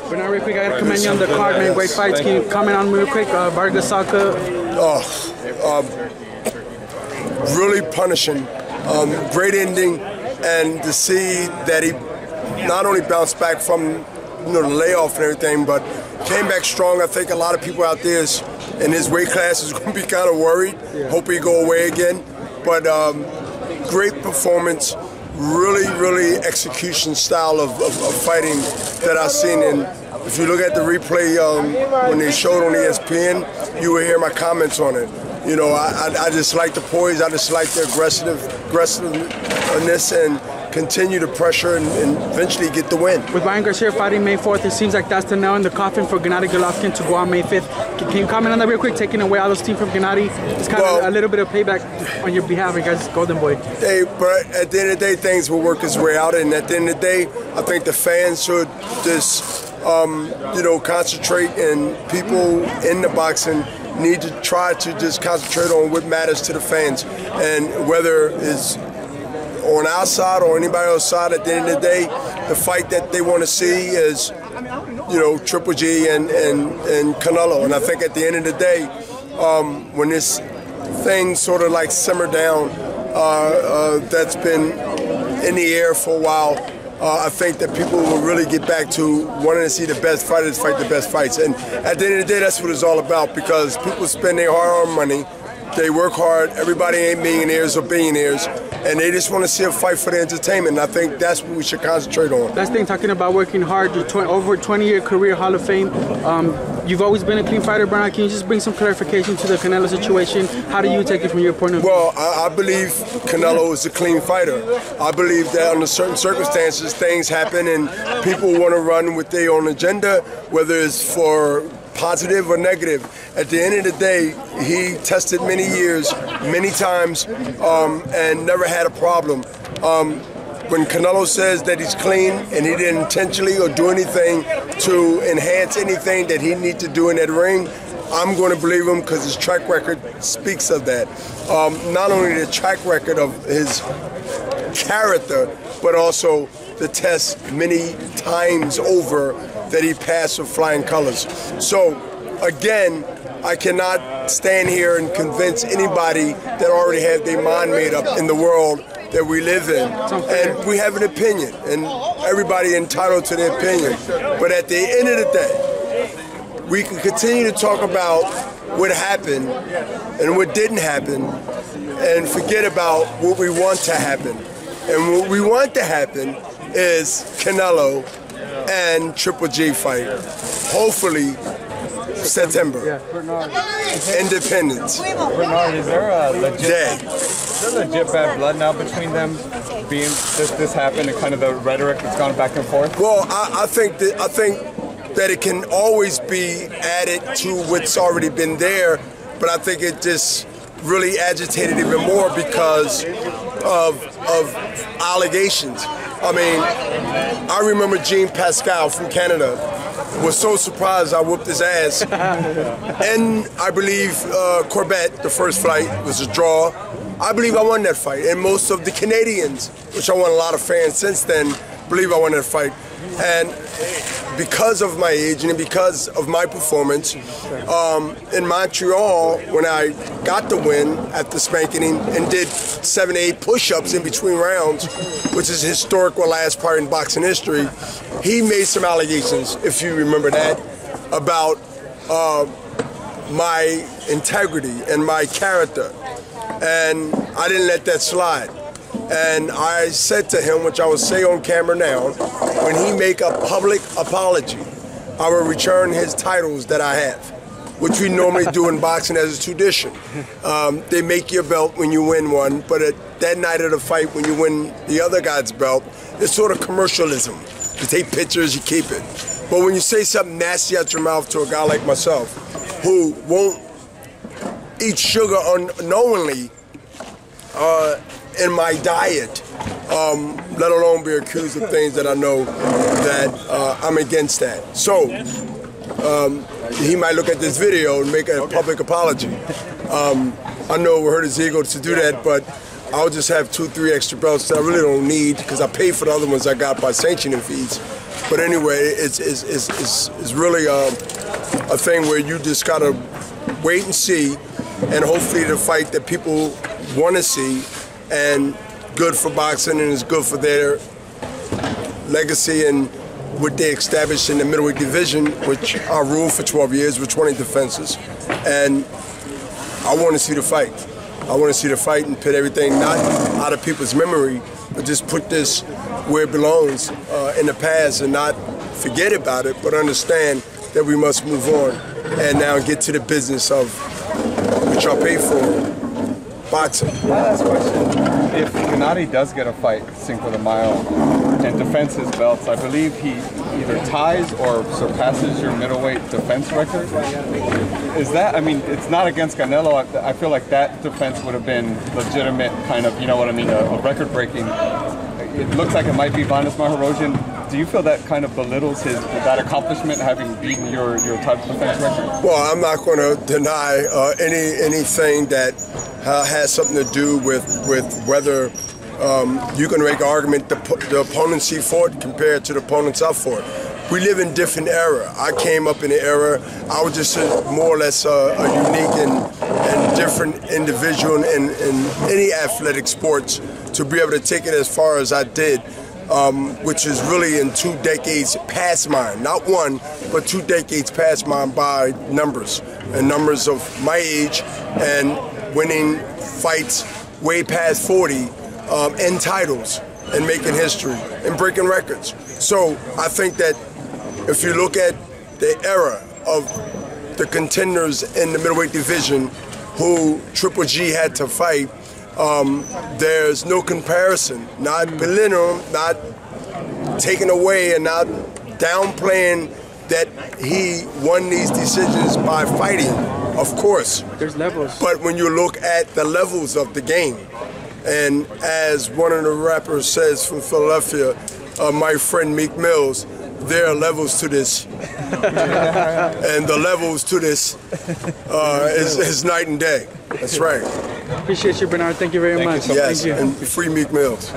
Bernad, real quick, I gotta commend you on the card, man. Great fights. Can you comment on real quick? Vargasaka. Really punishing. Great ending, and to see that he not only bounced back from the layoff and everything, but came back strong. I think a lot of people out there in his weight class is going to be kind of worried. Hope he go away again. But great performance. Really execution style of fighting that I've seen. And if you look at the replay when they showed on ESPN, you will hear my comments on it. You know, I just like the poise. I just like the aggressiveness and continue to pressure and eventually get the win. With Ryan Garcia fighting May 4th, it seems like that's the nail in the coffin for Gennady Golovkin to go on May 5th. Can you comment on that real quick? Taking away all those teams from Gennady, it's kind of a little bit of payback on your behalf against Golden Boy. Hey, but at the end of the day, things will work its way out, and at the end of the day, I think the fans should just concentrate, and people in the boxing need to try to just concentrate on what matters to the fans, and whether it's on our side or anybody else's side, at the end of the day, the fight that they want to see is, Triple G and Canelo. And I think at the end of the day, when this thing sort of like simmered down, that's been in the air for a while, I think that people will really get back to wanting to see the best fighters fight the best fights. And at the end of the day, that's what it's all about, because people spend their hard-earned money. They work hard. Everybody ain't millionaires or billionaires, and they just want to see a fight for the entertainment. And I think that's what we should concentrate on. Last thing, talking about working hard, your over a 20-year career, Hall of Fame. You've always been a clean fighter, Bernad. Can you just bring some clarification to the Canelo situation? How do you take it from your point of view? Well, I believe Canelo is a clean fighter. I believe that under certain circumstances, things happen, and people want to run with their own agenda, whether it's for positive or negative. At the end of the day, he tested many years, many times, and never had a problem. When Canelo says that he's clean and he didn't intentionally or do anything to enhance anything that he needs to do in that ring, I'm going to believe him, because his track record speaks of that. Not only the track record of his character, but also the test many times over that he passed with flying colors. So, again, I cannot stand here and convince anybody that already has their mind made up in the world that we live in. And we have an opinion, and everybody entitled to their opinion. But at the end of the day, we can continue to talk about what happened and what didn't happen, and forget about what we want to happen. And what we want to happen is Canelo and Triple G fight. Hopefully September. Independence. Bernard, is there a legit bad blood now between them, being this happened, and kind of the rhetoric that's gone back and forth? Well, I think that it can always be added to what's already been there, but I think it just really agitated even more because of allegations. I mean, I remember Jean Pascal from Canada was so surprised I whooped his ass. And I believe Corbett, the first fight, was a draw. I believe I won that fight. And most of the Canadians, which I won a lot of fans since then, believe I won that fight. And because of my age and because of my performance, in Montreal, when I got the win at the spanking and did 7 to 8 push-ups in between rounds, which is historic, or last part in boxing history, he made some allegations, if you remember that, about my integrity and my character. And I didn't let that slide. And I said to him, which I will say on camera now, when he make a public apology, I will return his titles that I have, which we normally do in boxing as a tradition. They make your belt when you win one, but at that night of the fight, when you win the other guy's belt, it's sort of commercialism. You take pictures, you keep it. But when you say something nasty out your mouth to a guy like myself, who won't eat sugar unknowingly in my diet, let alone be accused of things that I know that I'm against that. So he might look at this video and make a public apology. I know it will hurt his ego to do that, but I'll just have 2, 3 extra belts that I really don't need, because I pay for the other ones I got by sanctioning fees. But anyway, it's really a thing where you just gotta wait and see, and hopefully the fight that people want to see, and good for boxing and it's good for their legacy and what they established in the middleweight division, which I ruled for 12 years with 20 defenses. And I want to see the fight. I want to see the fight and put everything not out of people's memory, but just put this where it belongs in the past and not forget about it, but understand that we must move on and now get to the business of which I pay for, boxing. My last question, if Gennady does get a fight, Cinco de Mayo, and defends his belts, I believe he either ties or surpasses your middleweight defense record. Is that, I mean, it's not against Canelo. I feel like that defense would have been legitimate, kind of, you know what I mean, a record-breaking. It looks like it might be Vanes Maharosian. Do you feel that kind of belittles that accomplishment, having beaten your title defense record? Well, I'm not going to deny anything that has something to do with whether you can make an argument the opponents he fought compared to the opponents I fought. We live in different era. I came up in an era, I was just more or less a unique and different individual in any athletic sports to be able to take it as far as I did, which is really in 2 decades past mine. Not one, but 2 decades past mine by numbers, and numbers of my age, and winning fights way past 40, and titles, and making history, and breaking records. So I think that if you look at the era of the contenders in the middleweight division who Triple G had to fight, there's no comparison, not belittling, not taking away and not downplaying that he won these decisions by fighting, of course. There's levels. But when you look at the levels of the game, and as one of the rappers says from Philadelphia, my friend Meek Mills, there are levels to this. And the levels to this is night and day. That's right. Appreciate you, Bernard. Thank you very much. Yes, Thank you. And free Meek Mills.